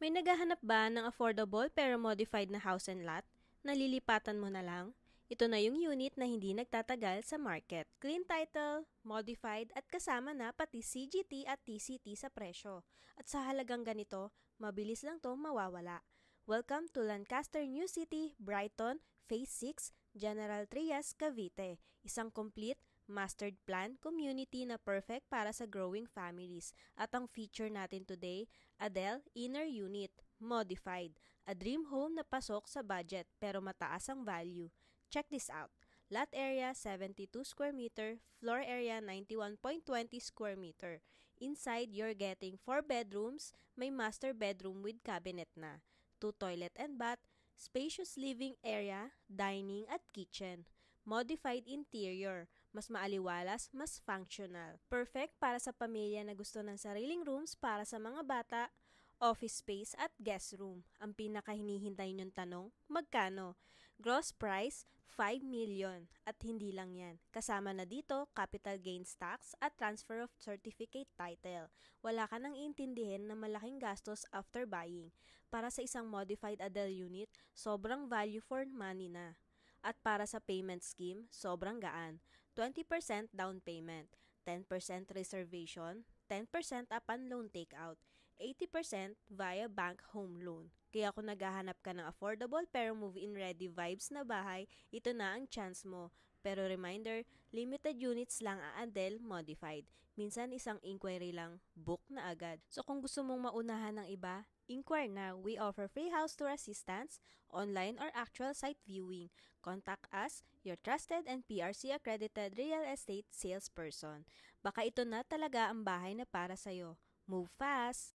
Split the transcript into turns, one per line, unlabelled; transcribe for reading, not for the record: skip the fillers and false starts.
May naghahanap ba ng affordable pero modified na house and lot? Nalilipatan mo na lang? Ito na yung unit na hindi nagtatagal sa market. Clean title, modified at kasama na pati CGT at TCT sa presyo. At sa halagang ganito, mabilis lang to mawawala. Welcome to Lancaster New City, Brighton, Phase 6, General Trias, Cavite. Isang complete mastered plan community na perfect para sa growing families. At ang feature natin today, Adele Inner Unit, Modified. A dream home na pasok sa budget pero mataas ang value. Check this out. Lot area 72 square meter, floor area 91.20 square meter. Inside, you're getting 4 bedrooms, may master bedroom with cabinet na. 2 toilet and bath, spacious living area, dining at kitchen. Modified interior, mas maaliwalas, mas functional. Perfect para sa pamilya na gusto ng sariling rooms para sa mga bata, office space at guest room. Ang pinakahinihintay niyong tanong, magkano? Gross price, 5 million. At hindi lang yan. Kasama na dito, capital gains tax at transfer of certificate title. Wala ka nang iintindihin na malaking gastos after buying. Para sa isang modified Adele unit, sobrang value for money na. At para sa payment scheme, sobrang gaan. 20% down payment, 10% reservation, 10% upon loan takeout, 80% via bank home loan. Kaya kung naghahanap ka ng affordable pero move-in ready vibes na bahay, ito na ang chance mo. Pero reminder, limited units lang ang Adele Modified. Minsan isang inquiry lang, book na agad. So kung gusto mong maunahan ng iba, inquire na. We offer free house tour assistance, online or actual site viewing. Contact us, your trusted and PRC accredited real estate salesperson. Baka ito na talaga ang bahay na para sa'yo. Move fast!